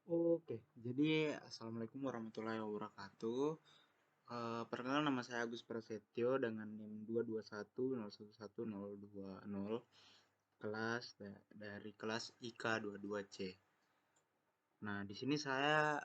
Oke, jadi Assalamualaikum warahmatullahi wabarakatuh. Perkenalkan nama saya Agus Prasetyo dengan NIM 221011020 dari kelas IK 22C. Nah, di sini saya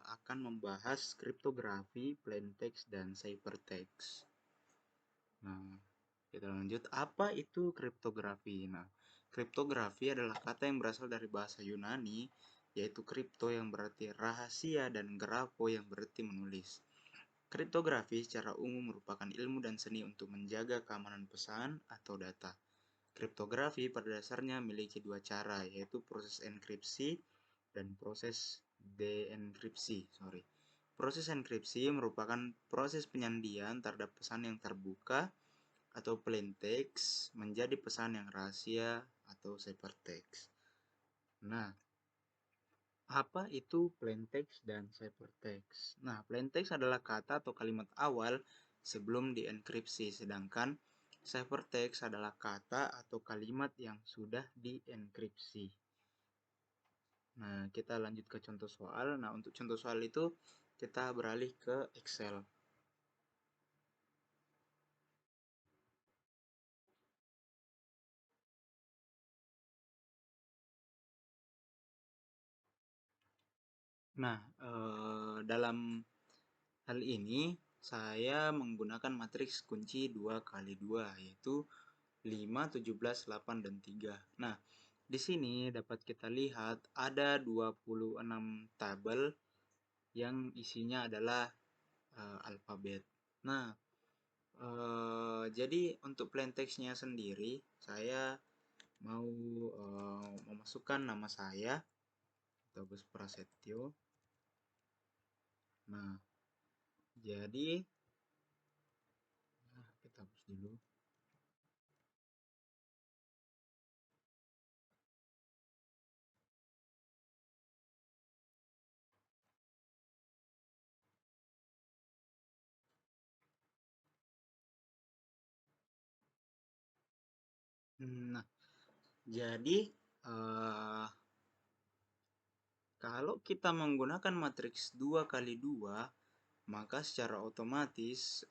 akan membahas kriptografi, plaintext, dan ciphertext. Nah, kita lanjut. Apa itu kriptografi? Nah, kriptografi adalah kata yang berasal dari bahasa Yunani, yaitu kripto yang berarti rahasia dan grafo yang berarti menulis. Kriptografi secara umum merupakan ilmu dan seni untuk menjaga keamanan pesan atau data. Kriptografi pada dasarnya memiliki dua cara, yaitu proses enkripsi dan proses deenkripsi. Proses enkripsi merupakan proses penyandian terhadap pesan yang terbuka atau plaintext menjadi pesan yang rahasia atau ciphertext. Nah, apa itu plaintext dan ciphertext? Nah, plaintext adalah kata atau kalimat awal sebelum dienkripsi, sedangkan ciphertext adalah kata atau kalimat yang sudah dienkripsi. Nah, kita lanjut ke contoh soal. Nah, untuk contoh soal itu kita beralih ke Excel. Nah, dalam hal ini saya menggunakan matriks kunci 2 kali 2, yaitu 5, 17, 8, dan 3. Nah, di sini dapat kita lihat ada 26 tabel yang isinya adalah alfabet. Nah, jadi untuk plaintext-nya sendiri, saya mau memasukkan nama saya, Agus Prasetyo. Nah, jadi kita hapus dulu. Nah, jadi kalau kita menggunakan matriks 2 kali 2, maka secara otomatis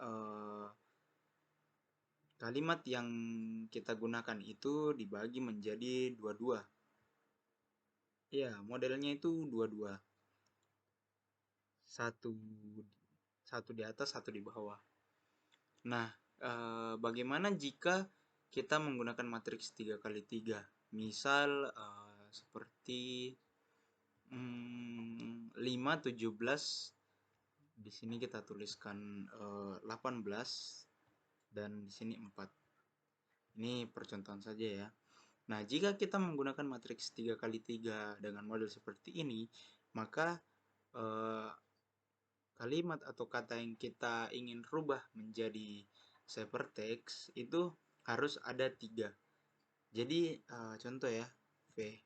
kalimat yang kita gunakan itu dibagi menjadi dua-dua. Ya, modelnya itu dua-dua. Satu satu di atas, satu di bawah. Nah, bagaimana jika kita menggunakan matriks 3 kali 3? Misal seperti 5, 17, di sini kita tuliskan 18, dan di sini 4. Ini percontohan saja ya. Nah, jika kita menggunakan matriks 3 kali 3 dengan model seperti ini, maka kalimat atau kata yang kita ingin rubah menjadi ciphertext itu harus ada 3. Jadi contoh ya, V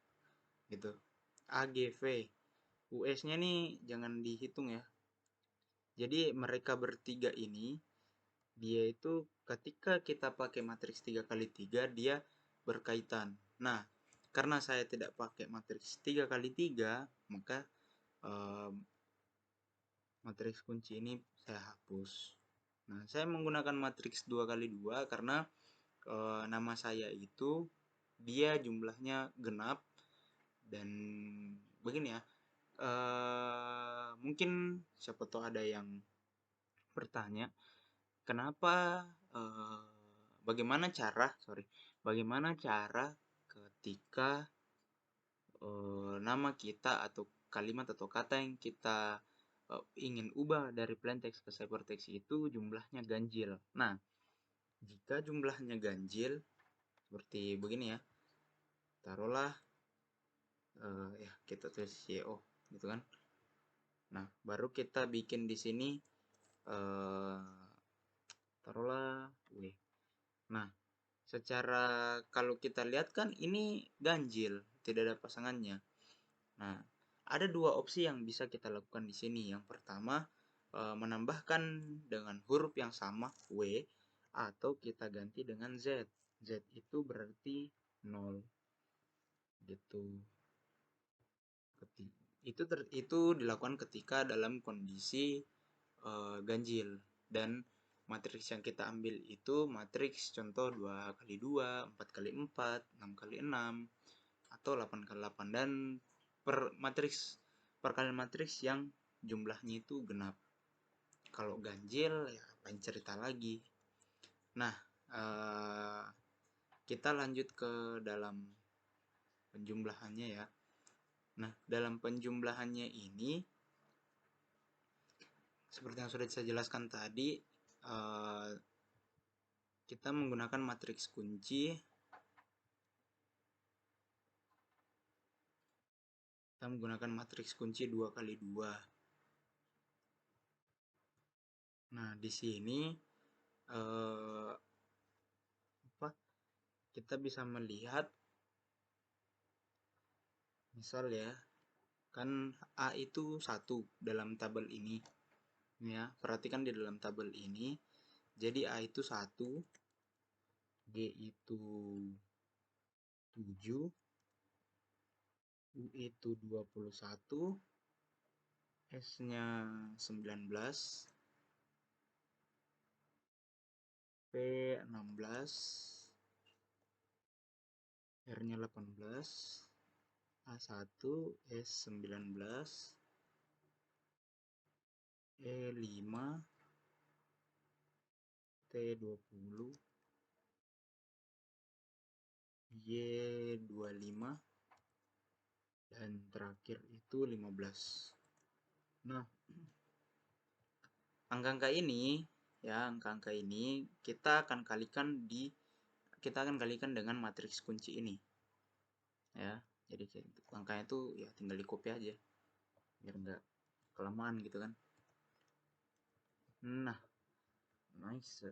gitu. AGV. US-nya nih jangan dihitung ya. Jadi mereka bertiga ini, dia itu ketika kita pakai matriks 3 kali 3, dia berkaitan. Nah, karena saya tidak pakai matriks 3 kali 3, maka matriks kunci ini saya hapus. Nah, saya menggunakan matriks 2 kali 2 karena nama saya itu dia jumlahnya genap, dan begini ya. Mungkin siapa tahu ada yang bertanya, kenapa bagaimana cara ketika nama kita atau kalimat atau kata yang kita ingin ubah dari plaintext ke ciphertext itu jumlahnya ganjil. Nah, jika jumlahnya ganjil seperti begini ya, taruhlah ya kita tulis CO gitu kan. Nah, baru kita bikin di sini taruhlah W. Nah, secara kalau kita lihat kan ini ganjil, tidak ada pasangannya. Nah, ada dua opsi yang bisa kita lakukan di sini. Yang pertama, menambahkan dengan huruf yang sama W, atau kita ganti dengan Z. Z itu berarti 0 gitu. Itu dilakukan ketika dalam kondisi ganjil, dan matriks yang kita ambil itu matriks contoh 2 kali 2, 4 kali 4, 6 kali 6, atau 8 kali 8, dan perkalian matriks yang jumlahnya itu genap. Kalau ganjil ya lain cerita lagi. Nah, kita lanjut ke dalam penjumlahannya ya. Nah, dalam penjumlahannya ini seperti yang sudah saya jelaskan tadi, kita menggunakan matriks kunci. Kita menggunakan matriks kunci 2 kali 2. Nah, di sini kita bisa melihat, misal ya, kan A itu 1 dalam tabel ini. Ya, perhatikan di dalam tabel ini. Jadi A itu 1, G itu 7, U itu 21, S-nya 19, P 16, R-nya 18, A1, S 19, E 5, T 20, Y 25, dan terakhir itu 15. Nah, angka-angka ini ya, angka-angka ini kita akan kalikan dengan matriks kunci ini. Ya, jadi angkanya itu ya tinggal di copy aja biar nggak kelamaan gitu kan. Nah, nice.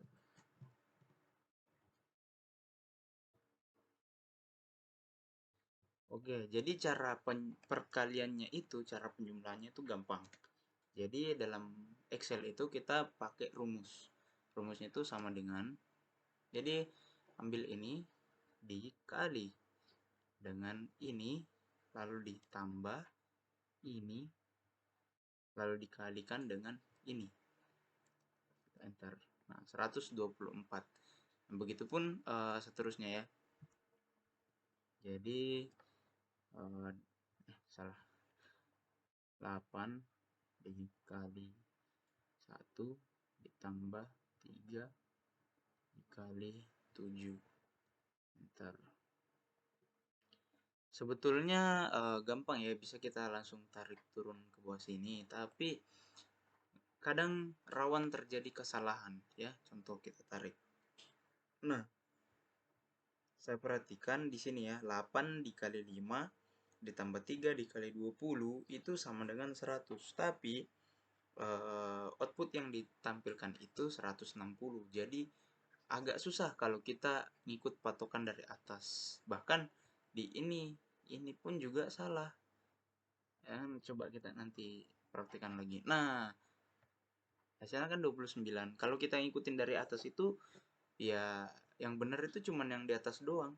Oke, jadi cara perkaliannya itu, cara penjumlahannya itu gampang. Jadi dalam Excel itu kita pakai rumus. Rumusnya itu sama dengan, jadi ambil ini dikali dengan ini, lalu ditambah ini, lalu dikalikan dengan ini. Enter. Nah, 124. Nah, begitupun seterusnya ya. Jadi salah. 8 dikali 1 ditambah 3 dikali 7. Enter. Sebetulnya gampang ya, bisa kita langsung tarik turun ke bawah sini, tapi kadang rawan terjadi kesalahan ya. Contoh kita tarik. Nah, saya perhatikan di sini ya, 8 dikali 5 ditambah 3 dikali 20 itu sama dengan 100. Tapi output yang ditampilkan itu 160. Jadi agak susah kalau kita ngikut patokan dari atas. Bahkan di ini pun juga salah. Ya, coba kita nanti praktikan lagi. Nah, hasilnya kan 29. Kalau kita ngikutin dari atas itu, ya yang benar itu cuman yang di atas doang.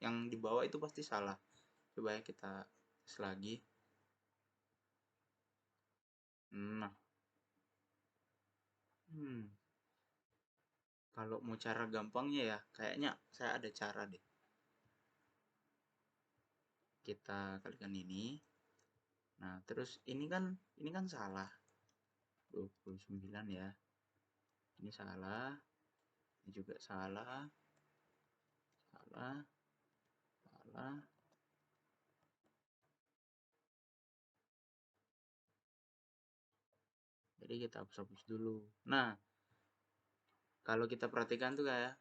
Yang di bawah itu pasti salah. Coba ya kita tes lagi. Nah, kalau mau cara gampangnya ya, kayaknya saya ada cara deh. Kita kalikan ini. Nah, terus ini kan salah. 29 ya. Ini salah. Ini juga salah. Salah. Salah. Jadi kita hapus-hapus dulu. Nah, kalau kita perhatikan tuh kayak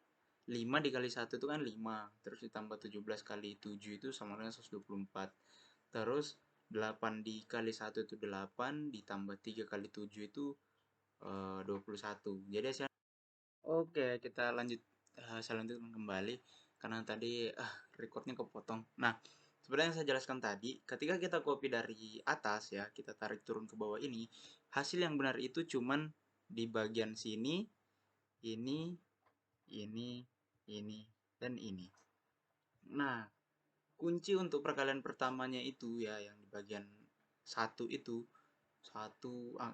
5 dikali 1 itu kan 5. Terus ditambah 17 kali 7 itu sama dengan 124. Terus 8 dikali 1 itu 8. Ditambah 3 kali 7 itu 21. Jadi hasilnya. Oke, kita lanjut. Saya lanjutkan kembali. Karena tadi recordnya kepotong. Nah, sebenarnya yang saya jelaskan tadi, ketika kita copy dari atas ya, kita tarik turun ke bawah ini, hasil yang benar itu cuman di bagian sini, ini, ini, dan ini. Nah, kunci untuk perkalian pertamanya itu ya, yang di bagian satu itu,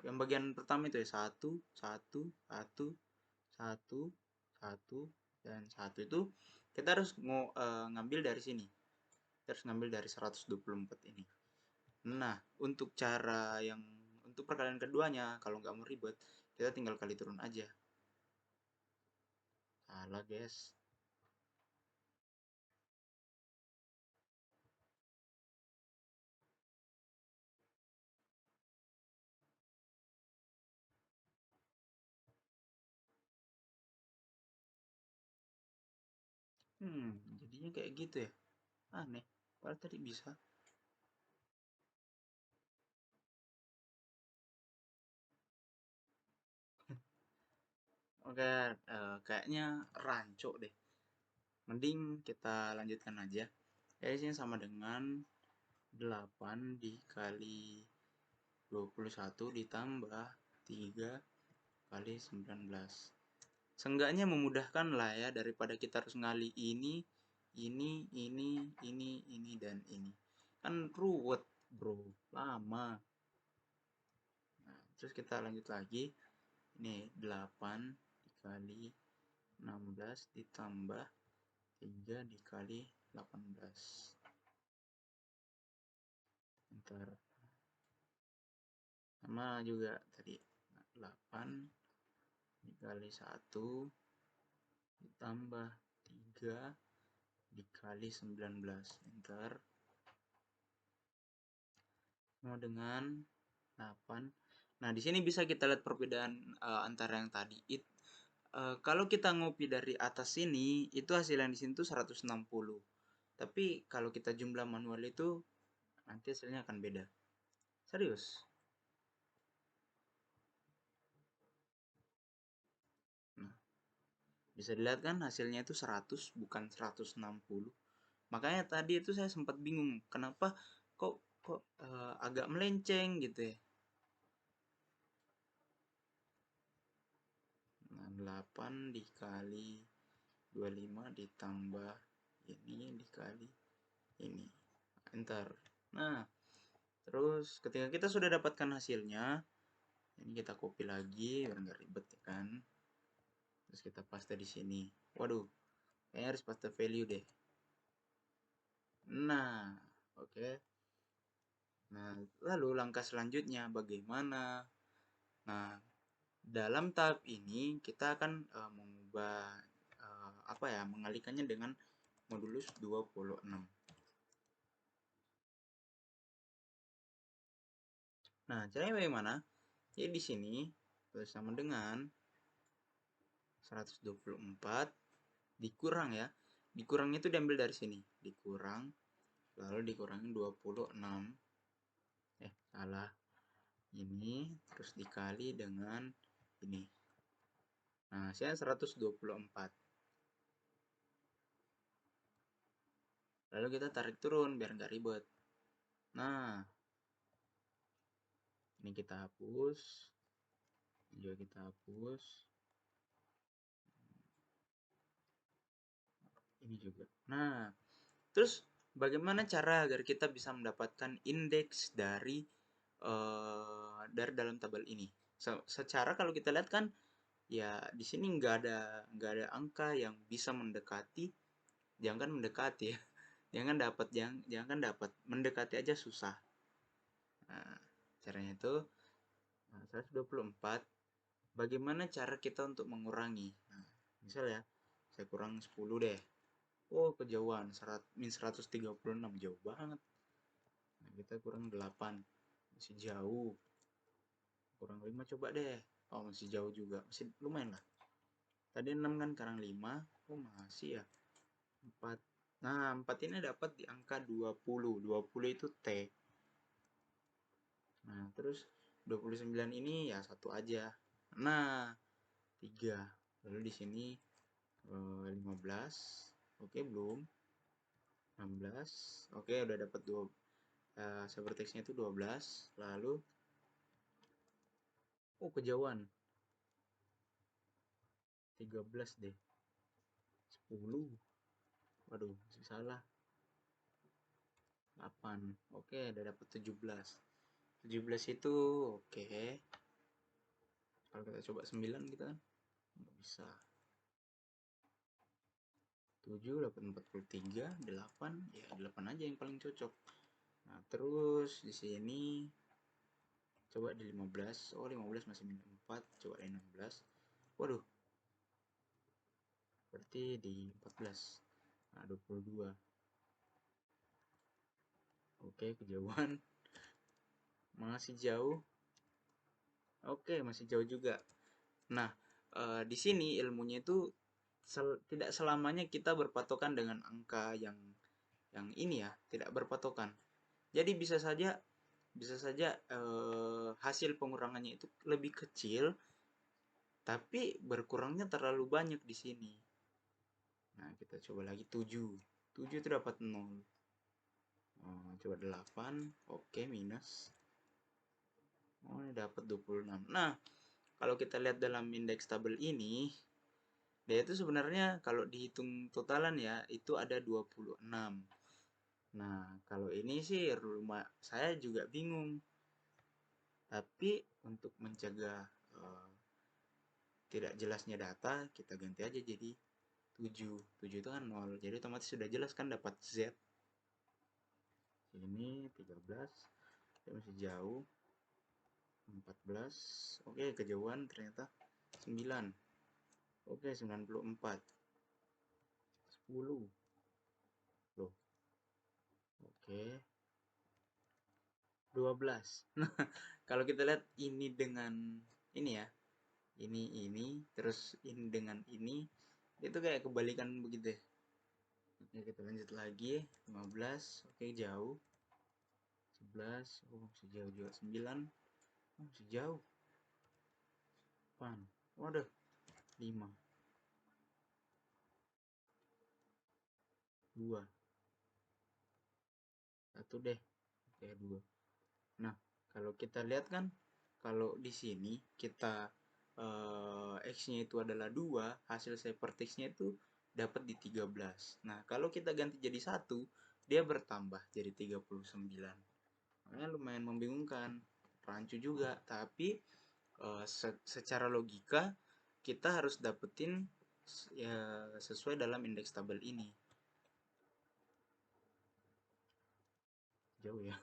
yang bagian pertama itu ya, satu satu satu satu satu dan satu itu kita harus ngambil dari sini, kita harus ngambil dari 124 ini. Nah, untuk perkalian keduanya, kalau nggak mau ribet, kita tinggal kali turun aja. Salah, guys. Jadinya kayak gitu ya. Aneh. Padahal tadi bisa. Oke, kayaknya rancu deh. Mending kita lanjutkan aja. Jadi sini sama dengan 8 dikali 21 ditambah 3 kali 19. Seenggaknya memudahkan lah ya, daripada kita harus ngali ini, dan ini. Kan ruwet, bro. Lama. Nah, terus kita lanjut lagi. Ini 8 dikali 16 ditambah 3 dikali 18. Ntar sama juga tadi. 8 dikali 1 ditambah 3 dikali 19. Ntar sama dengan 8. Nah, di sini bisa kita lihat perbedaan antara yang tadi. Kalau kita ngopi dari atas sini, itu hasil yang di sini tuh 160. Tapi kalau kita jumlah manual itu, nanti hasilnya akan beda. Serius. Nah, bisa dilihat kan hasilnya itu 100, bukan 160. Makanya tadi itu saya sempat bingung, kenapa kok agak melenceng gitu ya. Nah, 8 dikali 25 ditambah ini dikali ini. Enter. Nah, terus ketika kita sudah dapatkan hasilnya, ini kita copy lagi biar nggak ribet ya kan. Terus kita paste di sini. Waduh, kayaknya harus paste value deh. Nah, oke. Nah, lalu langkah selanjutnya bagaimana? Nah, dalam tahap ini kita akan mengubah mengalihkannya dengan modulus 26. Nah, caranya bagaimana? Jadi di sini sama dengan 124 dikurang ya. Dikurangnya itu diambil dari sini. Dikurang, lalu dikurangi 26. Salah. Ini terus dikali dengan ini. Nah, saya 124. Lalu kita tarik turun biar nggak ribet. Nah, ini kita hapus. Ini juga kita hapus. Ini juga. Nah, terus bagaimana cara agar kita bisa mendapatkan indeks dari dalam tabel ini? Secara kalau kita lihat kan ya di sini nggak ada angka yang bisa mendekati, jangan mendekati ya, jangan dapat mendekati aja susah. Nah, caranya itu 124. Bagaimana cara kita untuk mengurangi? Nah, misal ya, saya kurang 10 deh. Oh, kejauhan, min 136, jauh banget. Nah, kita kurang 8, masih jauh. Kurang 5 coba deh. Oh, masih jauh juga, masih lumayan lah. Tadi 6 kan, sekarang 5. Oh, masih ya. 4. Nah, 4 ini dapat di angka 20. 20 itu T. Nah, terus 29 ini ya satu aja. Nah, 3. Lalu di sini 15. Oke, belum. 16. Oke, udah dapat 2. Vertexnya itu 12. Lalu kejauhan. 13 deh. 10. Waduh, masih salah. 8. Oke, udah dapat 17. 17 itu oke. Kalau kita coba 9 kita kan nggak bisa. 7 dapat 43, 8 ya 8 aja yang paling cocok. Nah, terus di sini coba di 15. Oh, 15 masih minus 4. Coba di 16. Waduh, berarti di 14. Nah, 22. Oke, kejauhan. Masih jauh. Oke, masih jauh juga. Nah, di sini ilmunya itu tidak selamanya kita berpatokan dengan angka yang ini ya, tidak berpatokan. Jadi bisa saja hasil pengurangannya itu lebih kecil, tapi berkurangnya terlalu banyak di sini. Nah, kita coba lagi 7. 7 itu dapat 0. Coba 8. Oke, minus. Oh, ini dapat 26. Nah, kalau kita lihat dalam indeks tabel ini, dia itu sebenarnya kalau dihitung totalan ya, itu ada 26. Nah, kalau ini sih saya juga bingung. Tapi untuk mencegah tidak jelasnya data, kita ganti aja jadi 7. 7 itu kan 0. Jadi otomatis sudah jelas kan dapat Z. Ini 13. Ya masih jauh. 14. Oke, kejauhan ternyata 9. Oke, 94. 10. Loh, oke. 12. Nah, kalau kita lihat ini dengan ini ya. Ini, terus ini dengan ini. Itu kayak kebalikan begitu ya. Oke, kita lanjut lagi. 15. Oke, jauh. 11. Oh, masih jauh juga. 9. Oh, masih jauh. 8. Waduh, 5. 2. 1 deh. Oke, 2. Nah, kalau kita lihat kan, kalau di sini kita X-nya itu adalah 2, hasil hypertext-nya itu dapat di 13. Nah, kalau kita ganti jadi 1, dia bertambah jadi 39. Makanya lumayan membingungkan, rancu juga, tapi secara logika kita harus dapetin ya, sesuai dalam indeks tabel ini. Jauh ya.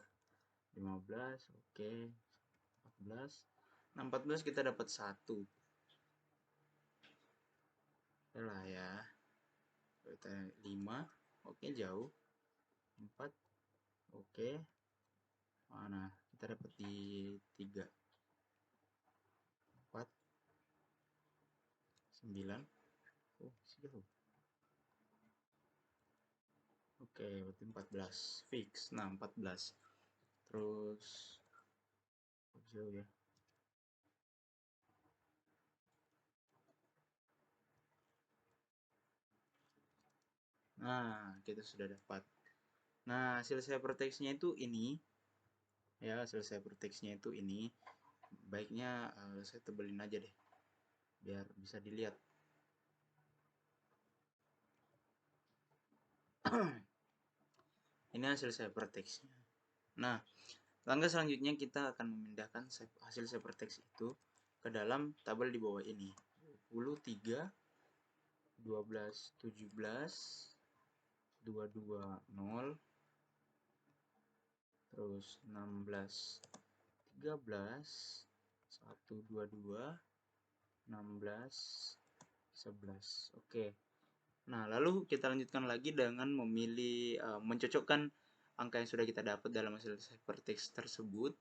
15, oke. 14. Nah, 14 kita dapat 1. Lah ya. Kita 5. Oke, jauh. 4. Oke. Mana? Kita dapat di 3. 4. 9. Oh, masih jauh. Oke, berarti 14. Fix. Nah, 14. Terus jauh ya. Nah, kita sudah dapat. Nah, hasil hypertext-nya itu ini. Ya, hasil hypertext-nya itu ini. Baiknya saya tebelin aja deh. Biar bisa dilihat. Ini hasil hypertext-nya. Nah, langkah selanjutnya kita akan memindahkan hasil hypertext itu ke dalam tabel di bawah ini. 23, 12, 17, 22, 0, terus 16, 13, 1, 22, 16, 11. Oke. Nah, lalu kita lanjutkan lagi dengan memilih mencocokkan angka yang sudah kita dapat dalam hasil hypertext tersebut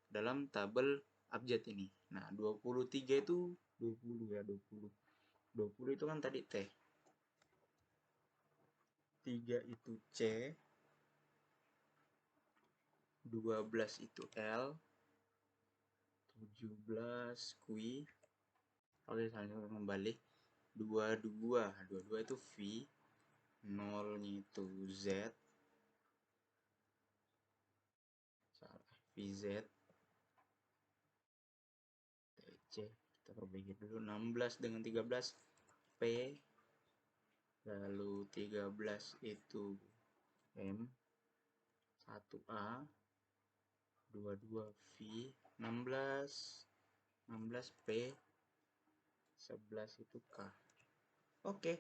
dalam tabel abjad ini. Nah, 23 itu 20 ya, 20. 20 itu kan tadi T. 3 itu C. 12 itu L. 17 Q. Oke, selanjutnya kembali. 22. 22 itu V. 0-nya itu Z. Salah. VZ. TC. Kita perbaiki dulu. 16 dengan 13 P. Lalu 13 itu M. 1A. 22V, 16P, 11 itu K. Oke.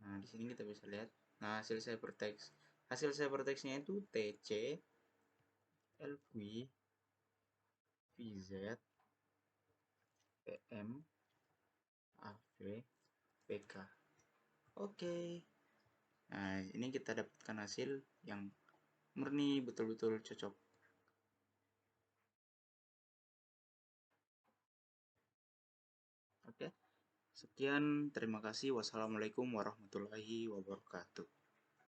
Nah, di sini kita bisa lihat. Nah, hasil ciphertext. Hasil ciphertextnya itu TC, LQ, VZ, PM, AV, PK. Oke. Nah, ini kita dapatkan hasil yang murni betul-betul cocok. Oke. Sekian, terima kasih. Wassalamualaikum warahmatullahi wabarakatuh.